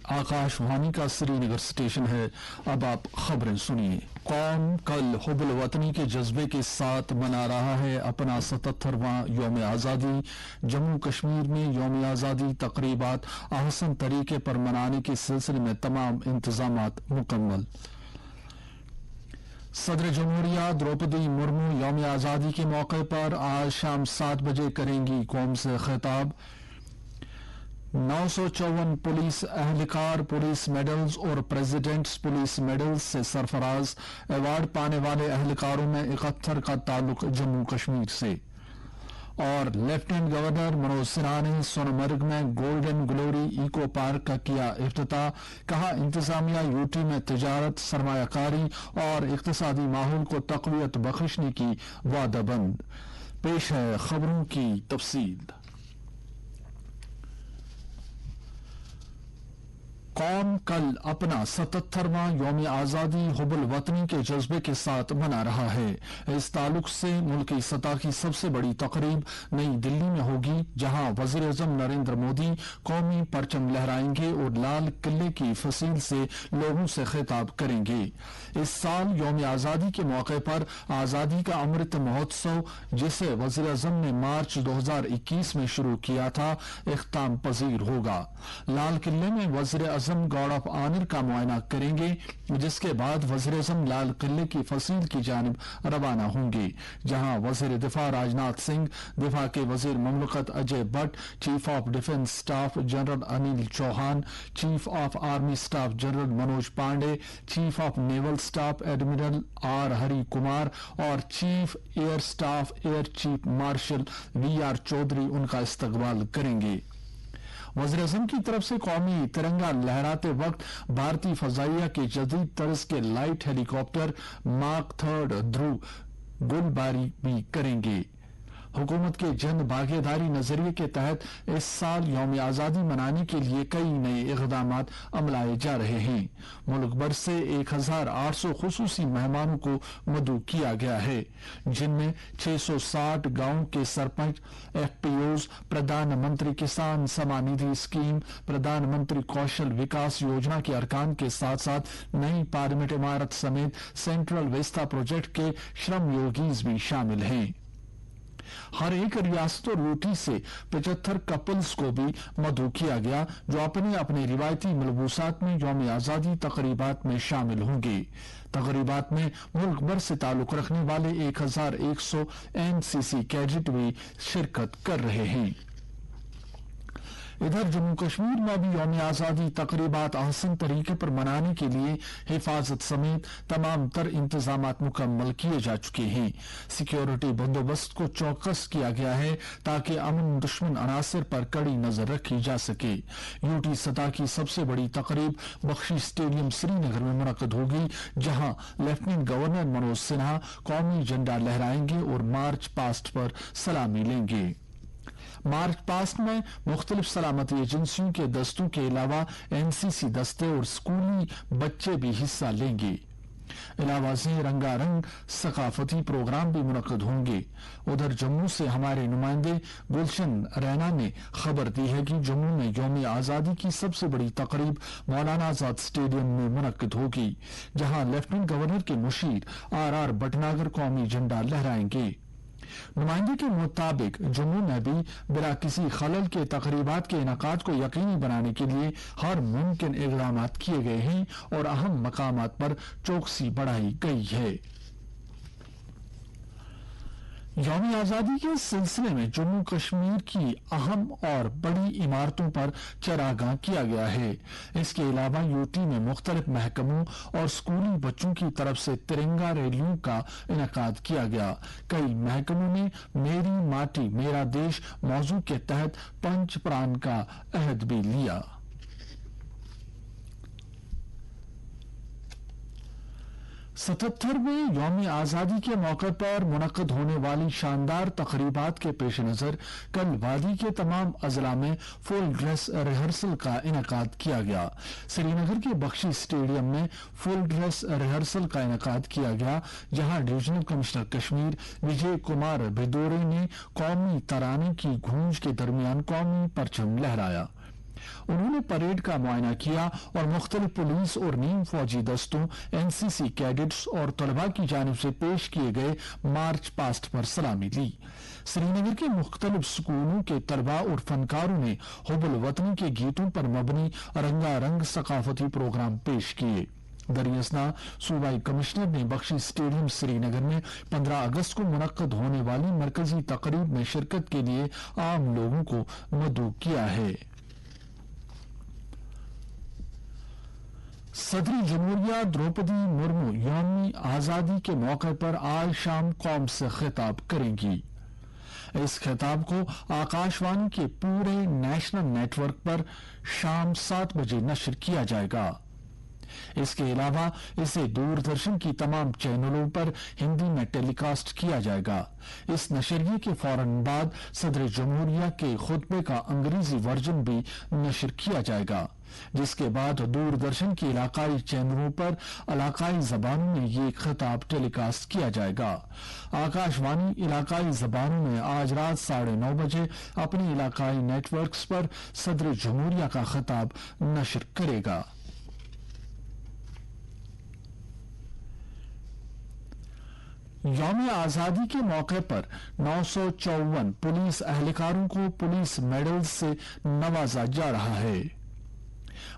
आकाश वाणी का श्रीनगर स्टेशन है। अब आप खबरें सुनिए। कौम कल हुब्बुल वतनी के जज्बे के साथ मना रहा है अपना 77वां यौम आज़ादी। जम्मू कश्मीर में यौम आज़ादी तकरीबात अहसन तरीके पर मनाने के सिलसिले में तमाम इंतजामात मुकम्मल। सदर जमहूरिया द्रौपदी मुर्मू यौम आज़ादी के मौके पर आज शाम 7 बजे करेंगी कौम से खिताब। 954 पुलिस एहलकार पुलिस मेडल्स और प्रेसिडेंट्स पुलिस मेडल्स से सरफराज। अवार्ड पाने वाले एहलकारों में 71 का ताल्लुक जम्मू कश्मीर से। और लेफ्टिनेंट गवर्नर मनोज सिन्हा ने सोनमर्ग में गोल्डन ग्लोरी इको पार्क का किया इफ्तिताह। कहा, इंतजामिया यूटी में तिजारत, सरमायाकारी और इक्तिसादी माहौल को तक़वियत बख्शने की वादाबंद। पेश है खबरों की तफसील। कौम कल अपना 77वां यौम आज़ादी हुब्बुल वतनी के जज्बे के साथ मना रहा है। इस ताल्लुक से मुल्की सतह की सबसे बड़ी तकरीब नई दिल्ली में होगी, जहां वज़ीर-ए-आज़म नरेंद्र मोदी कौमी परचम लहराएंगे और लाल किले की फसील से लोगों से खिताब करेंगे। इस साल यौम आज़ादी के मौके पर आज़ादी का अमृत महोत्सव, जिसे वज़ीर-ए-आज़म ने मार्च 2021 में शुरू किया था, इख्ताम पजीर होगा। लाल किले में वज़ीर-ए-आज़म गार्ड ऑफ ऑनर का मुआयना करेंगे, जिसके बाद वज़ीर-ए-आज़म लाल किले की फसील की जानिब रवाना होंगे, जहां वज़ीर दिफा राजनाथ सिंह, दिफा के वज़ीर मुमलकत Ajay Bhatt, chief of defence staff general Anil Chauhan, chief of army staff general Manoj Pande, chief of naval staff admiral R Hari Kumar और chief air staff air chief marshal VR Chaudhary उनका इस्तकबाल करेंगे। वज़ीर-ए-आज़म की तरफ से कौमी तिरंगा लहराते वक्त भारतीय फजाइया के जदीद तर्ज के लाइट हेलीकॉप्टर मार्क 3 ध्रुव गोलबारी भी करेंगे। हुकूमत के जन भागीदारी नजरिए के तहत इस साल यौम आज़ादी मनाने के लिए कई नए इक़दामात अमलाए जा रहे हैं। मुल्क भर से 1800 खुसूसी मेहमानों को मदऊ किया गया है, जिनमें 660 गांवों के सरपंच, FPOs, प्रधानमंत्री किसान सम्मान निधि स्कीम, प्रधानमंत्री कौशल विकास योजना के अरकान के साथ साथ नई पार्लियामेंट इमारत समेत सेंट्रल वेस्टा प्रोजेक्ट के श्रम योगीज भी शामिल हैं। हर एक रियासत और यूटी से 75 कपल्स को भी मदऊ किया गया, जो अपने अपने रिवायती मलबूसात में यौम आज़ादी तकरीबात में शामिल होंगे। तकरीबात में मुल्क भर से ताल्लुक रखने वाले 1100 NCC कैडेट भी शिरकत कर रहे हैं। इधर जम्मू कश्मीर में भी यौम आज़ादी तकरीबात आसान तरीके पर मनाने के लिए हिफाजत समेत तमाम तर इंतजामात मुकम्मल किए जा चुके हैं। सिक्योरिटी बंदोबस्त को चौकस किया गया है ताकि अमन दुश्मन अनासर पर कड़ी नजर रखी जा सके। यूटी सतह की सबसे बड़ी तकरीब बख्शी स्टेडियम श्रीनगर में मुनक्कद होगी, जहां लेफ्टिनेंट गवर्नर मनोज सिन्हा कौमी झंडा लहराएंगे और मार्च पास्ट पर सलामी लेंगे। मार्च पास्ट में मुख्तलिफ सलामती एजेंसियों के दस्तों के अलावा NCC दस्ते और स्कूली बच्चे भी हिस्सा लेंगे। इलावा से रंगारंग सकाफती प्रोग्राम भी मुनक्कद होंगे। उधर जम्मू से हमारे नुमाइंदे गुलशन रैना ने खबर दी है कि जम्मू में यौम आज़ादी की सबसे बड़ी तकरीब मौलाना आजाद स्टेडियम में मुनक्कद होगी, जहां लेफ्टिनेंट गवर्नर के मुशीर RR भटनागर कौमी झंडा लहराएंगे। नुमाइंदे के मुताबिक जम्मू में भी बिना किसी खलल के तकरीबात के इनकाद को यकीनी बनाने के लिए हर मुमकिन इक़दामात किए गए हैं और अहम मकामात पर चौकसी बढ़ाई गई है। यौम आज़ादी के सिलसिले में जम्मू कश्मीर की अहम और बड़ी इमारतों पर चरागाह किया गया है। इसके अलावा यूटी में मुख्तलिफ महकमों और स्कूली बच्चों की तरफ से तिरंगा रैलियों का इनकाद किया गया। कई महकमों ने मेरी माटी मेरा देश मौजू के तहत पंच प्राण का अहद भी लिया। 77वें यौम आज़ादी के मौके पर मुनक्कद होने वाली शानदार तकरीबात के पेश नजर कल वादी के तमाम अजला में फुल ड्रेस रिहर्सल का इनकाद किया गया। श्रीनगर के बख्शी स्टेडियम में फुल ड्रेस रिहर्सल का इनकाद किया गया, जहां डिवीजनल कमिश्नर कश्मीर विजय कुमार भिदोरे ने कौमी तराने की गूंज के दरमियान कौमी परचम लहराया। उन्होंने परेड का मुआयना किया और मुख्तलिफ पुलिस और नीम फौजी दस्तों, एनसीसी कैडेट्स और तलबा की जानिब से पेश किए गए मार्च पास्ट पर सलामी ली। श्रीनगर के मुख्तलिफ स्कूलों के तलबा और फनकारों ने हुब्बुल वतनी के गीतों पर मबनी रंगारंग सकाफती प्रोग्राम पेश किए। दरियासना सूबाई कमिश्नर ने बख्शी स्टेडियम श्रीनगर में 15 अगस्त को मुनक्कद होने वाली मरकजी तकरीब में शिरकत के लिए आम लोगों को मदऊ किया है। सदर जमहूरिया द्रौपदी मुर्मू यौम आजादी के मौके पर आज शाम कौम से खिताब करेंगी। इस खिताब को आकाशवाणी के पूरे नेशनल नेटवर्क पर शाम 7 बजे नश्र किया जाएगा। इसके अलावा इसे दूरदर्शन की तमाम चैनलों पर हिंदी में टेलीकास्ट किया जाएगा। इस नशरिये के फौरन बाद सदर जमहूरिया के खुतबे का अंग्रेजी वर्जन भी नशर किया जाएगा, जिसके बाद दूरदर्शन के इलाकाई चैनलों पर इलाकाई जबानों में ये खिताब टेलीकास्ट किया जाएगा। आकाशवाणी इलाकाई जबानों में आज रात 9:30 बजे अपने इलाकाई नेटवर्क्स पर सदर जमहूरिया का खिताब नशर करेगा। यौम आजादी के मौके पर 954 पुलिस एहलकारों को पुलिस मेडल से नवाजा जा रहा है।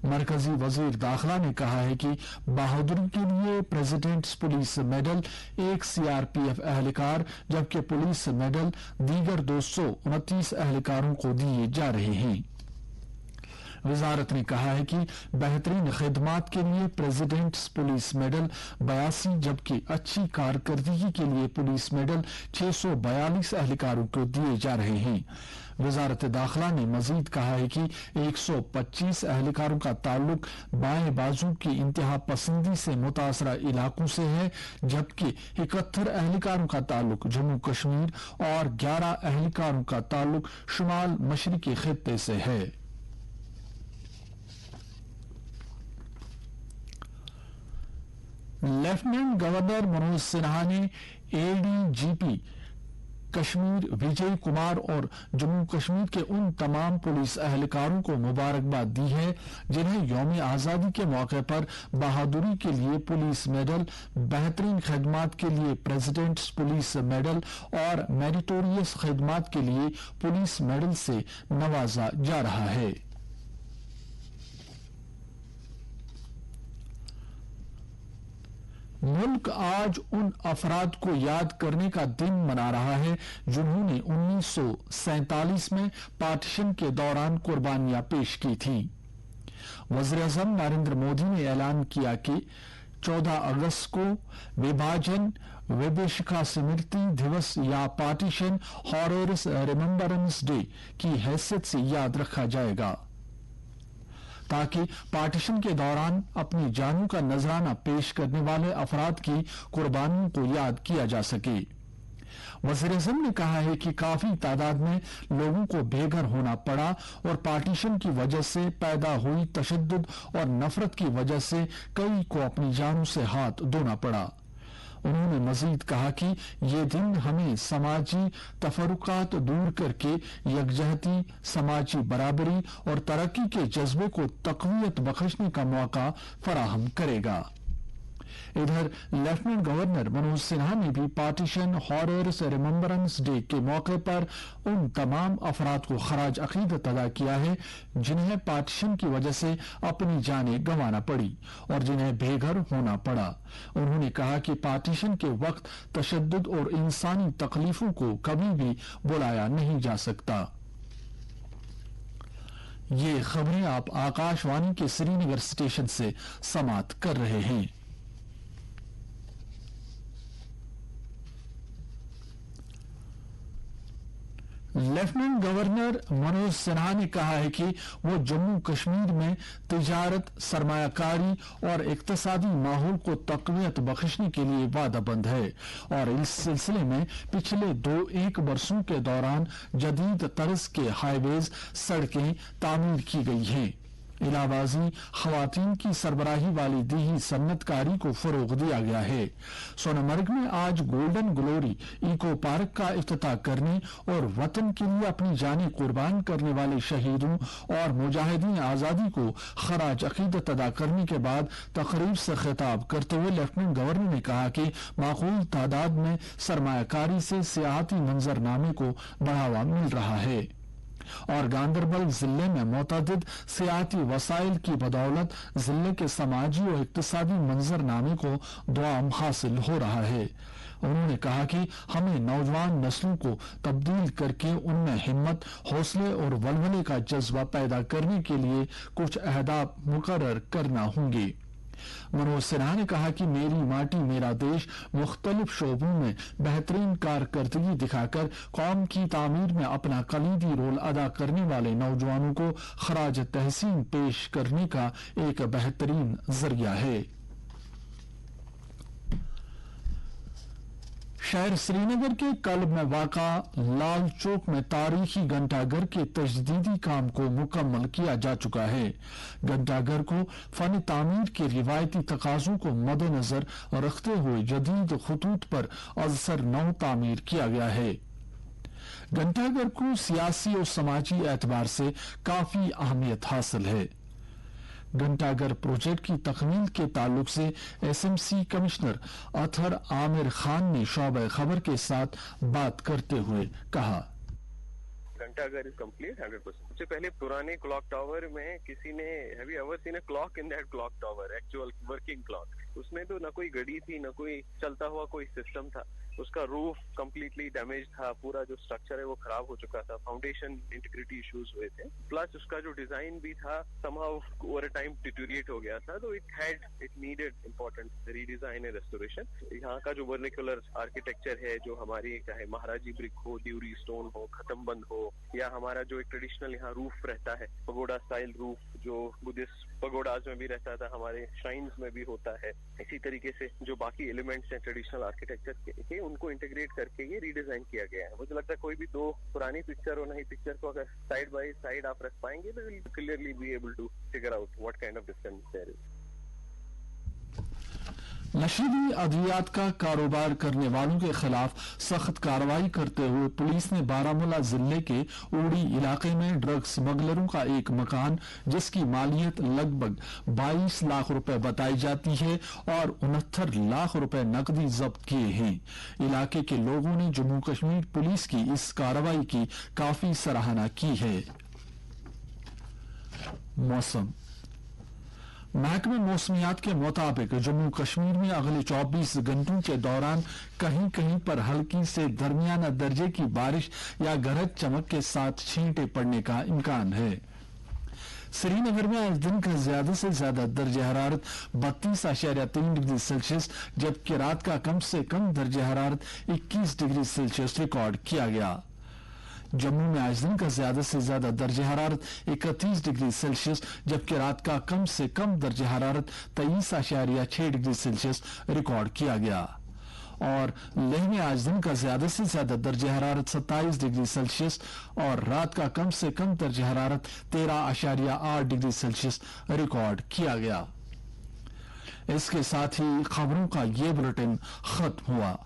मरकजी वजीर दाखिला ने कहा है कि बहादुरी के लिए प्रेसिडेंट्स पुलिस मेडल एक सीआरपीएफ एहलकार जबकि पुलिस मेडल दीगर 229 एहलकारों को दिए जा रहे हैं। वजारत ने कहा है कि बेहतरीन खिदमात के लिए प्रेसिडेंट्स पुलिस मेडल 82 जबकि अच्छी कारकर्दगी के लिए पुलिस मेडल 642 एहलकारों को दिए जा रहे हैं। वजारत दाखिला ने मजीद कहा है कि 125 एहलकारों का ताल्लुक बाएं बाजू की इंतहा पसंदी से मुतासरा इलाकों से है जबकि 71 एहलकारों का ताल्लुक जम्मू कश्मीर और 11 एहलकारों का ताल्लुक शुमाल मशरिकी खित्ते से है। लेफ्टिनेंट गवर्नर मनोज सिन्हा ने एडीजीपी कश्मीर विजय कुमार और जम्मू कश्मीर के उन तमाम पुलिस एहलकारों को मुबारकबाद दी है जिन्हें यौम आजादी के मौके पर बहादुरी के लिए पुलिस मेडल, बेहतरीन खिदमात के लिए प्रेसिडेंट्स पुलिस मेडल और मेरिटोरियस खिदमात के लिए पुलिस मेडल से नवाजा जा रहा है। मुल्क आज उन अफराद को याद करने का दिन मना रहा है जिन्होंने 1947 में पार्टीशन के दौरान कुर्बानियां पेश की थी। वज़ीर-ए-आज़म नरेंद्र मोदी ने ऐलान किया कि 14 अगस्त को विभाजन विभीषिका स्मृति दिवस या पार्टीशन हॉरर्स रिमेम्बरेंस डे की हैसियत से याद रखा जाएगा ताकि पार्टीशन के दौरान अपनी जानों का नजराना पेश करने वाले अफराद की कुर्बानियों को याद किया जा सके। वज़ीर-ए-आज़म ने कहा है कि काफी तादाद में लोगों को बेघर होना पड़ा और पार्टीशन की वजह से पैदा हुई तशद्दुद और नफरत की वजह से कई को अपनी जानों से हाथ धोना पड़ा। उन्होंने मजीद कहा कि ये दिन हमें समाजी तफरुकात दूर करके यकजहती, समाजी बराबरी और तरक्की के जज्बे को तक़वियत बख्शने का मौका फराहम करेगा। इधर लेफ्टिनेंट गवर्नर मनोज सिन्हा ने भी पार्टीशन हॉरर्स रिमेम्बरेंस डे के मौके पर उन तमाम अफराद को खराज अकीदत अदा किया है जिन्हें पार्टीशन की वजह से अपनी जानें गंवाना पड़ी और जिन्हें बेघर होना पड़ा। उन्होंने कहा कि पार्टीशन के वक्त तशद्दुद और इंसानी तकलीफों को कभी भी बुलाया नहीं जा सकता। ये खबरें आप आकाशवाणी के श्रीनगर स्टेशन से समात कर रहे हैं। लेफ्टिनेंट गवर्नर मनोज सिन्हा ने कहा है कि वो जम्मू कश्मीर में तिजारत, सरमायाकारी और इक्तसादी माहौल को तक़वियत बख्शने के लिए वादाबंद है और इस सिलसिले में पिछले 2-1 बरसों के दौरान जदीद तर्ज के हाईवेज, सड़कें तामीर की गई हैं। इलावाजी खवातीन की सरबराही वाली दीही सन्नत कारी को फरोग दिया गया है। सोनामर्ग में आज गोल्डन ग्लोरी इको पार्क का इफ्तिताह करने और वतन के लिए अपनी जानें कुर्बान करने वाले शहीदों और मुजाहिदीन आजादी को खराज अकीदत अदा करने के बाद तकरीब से खिताब करते हुए लेफ्टिनेंट गवर्नर ने कहा कि माकूल तादाद में सरमायाकारी से सियाहती मंजरनामे को बढ़ावा मिल रहा है और गांदरबल जिले में मुतअद्दिद सियाहती वसाइल की बदौलत जिले के समाजी और इक्तिसादी मंजरनामे को दुआम हासिल हो रहा है। उन्होंने कहा कि हमें नौजवान नस्लों को तब्दील करके उनमें हिम्मत, हौसले और वलवले का जज्बा पैदा करने के लिए कुछ अहदाफ मुकर्रर करना होंगे। मनोज सिन्हा ने कहा कि मेरी माटी मेरा देश मुख्तलिफ शोबों में बेहतरीन कारकर्दगी दिखाकर कौम की तामीर में अपना कलीदी रोल अदा करने वाले नौजवानों को खराज तहसीन पेश करने का एक बेहतरीन जरिया है। शहर श्रीनगर के कल्ब में वाक़ा लाल चौक में तारीखी घंटाघर के तजदीदी काम को मुकम्मल किया जा चुका है। घंटाघर को फन तामीर के रिवायती तकाजों को मद्देनजर रखते हुए जदीद खतूत पर अजसर नौ तामीर किया गया है। घंटाघर को सियासी और समाजी एतबार से काफी अहमियत हासिल है। घंटाघर प्रोजेक्ट की तकमील के ताल्लुक से एसएमसी कमिश्नर अतहर आमिर खान ने शोबे खबर के साथ बात करते हुए कहा, घंटाघर इज कंप्लीट 100%। सबसे पहले पुराने क्लॉक टावर में किसी ने have you ever seen a clock in that clock tower, actual working clock? उसमें तो ना कोई घड़ी थी, ना कोई चलता हुआ कोई सिस्टम था। उसका रूफ कंप्लीटली डैमेज था, पूरा जो स्ट्रक्चर है वो खराब हो चुका था, फाउंडेशन इंटीग्रिटी इश्यूज हुए थे, प्लस उसका जो डिजाइन भी था समहाउ ओवर टाइम डिटोरिएट हो गया था, तो it needed important redesign and restoration. यहाँ का जो वर्निकुलर आर्किटेक्चर है, जो हमारी चाहे महाराजी ब्रिक हो, ड्यूरी स्टोन हो, खत्म बंद हो, या हमारा जो एक ट्रेडिशनल यहाँ रूफ रहता है पगोडा स्टाइल रूफ, जो बुद्धिस्ट पगोडाज में भी रहता था, हमारे श्राइन्स में भी होता है, इसी तरीके से जो बाकी एलिमेंट्स हैं ट्रेडिशनल आर्किटेक्चर के उनको इंटीग्रेट करके ये रीडिजाइन किया गया है। मुझे लगता है कोई भी दो पुरानी पिक्चर और नई पिक्चर को अगर साइड बाय साइड आप रख पाएंगे तो will clearly be able to figure out what kind of difference there is. नशीली अद्वियात का कारोबार करने वालों के खिलाफ सख्त कार्रवाई करते हुए पुलिस ने बारामूला जिले के उड़ी इलाके में ड्रग स्मगलरों का एक मकान जिसकी मालियत लगभग 22 लाख रुपए बताई जाती है और 69 लाख रुपए नकदी जब्त किए हैं। इलाके के लोगों ने जम्मू कश्मीर पुलिस की इस कार्रवाई की काफी सराहना की है। मौसम। महकमे मौसमियात के मुताबिक जम्मू कश्मीर में अगले 24 घंटों के दौरान कहीं कहीं पर हल्की से दरमियाना दर्जे की बारिश या गरज चमक के साथ छींटे पड़ने का इम्कान है। श्रीनगर में आज दिन का ज्यादा से ज्यादा दर्जे हरारत 32.3 डिग्री सेल्सियस जबकि रात का कम से कम दर्जे हरारत 21 डिग्री सेल्सियस रिकॉर्ड किया गया। जम्मू में आज दिन का ज्यादा से ज्यादा दर्जे हरारत 31 डिग्री सेल्सियस जबकि रात का कम से कम दर्जे हरारत 23.6 डिग्री सेल्सियस रिकॉर्ड किया गया और लेह में आज दिन का ज्यादा से ज्यादा दर्जे हरारत 27 डिग्री सेल्सियस और रात का कम से कम दर्जे हरारत 13.8 डिग्री सेल्सियस रिकॉर्ड किया गया। इसके साथ ही खबरों का ये बुलेटिन खत्म हुआ।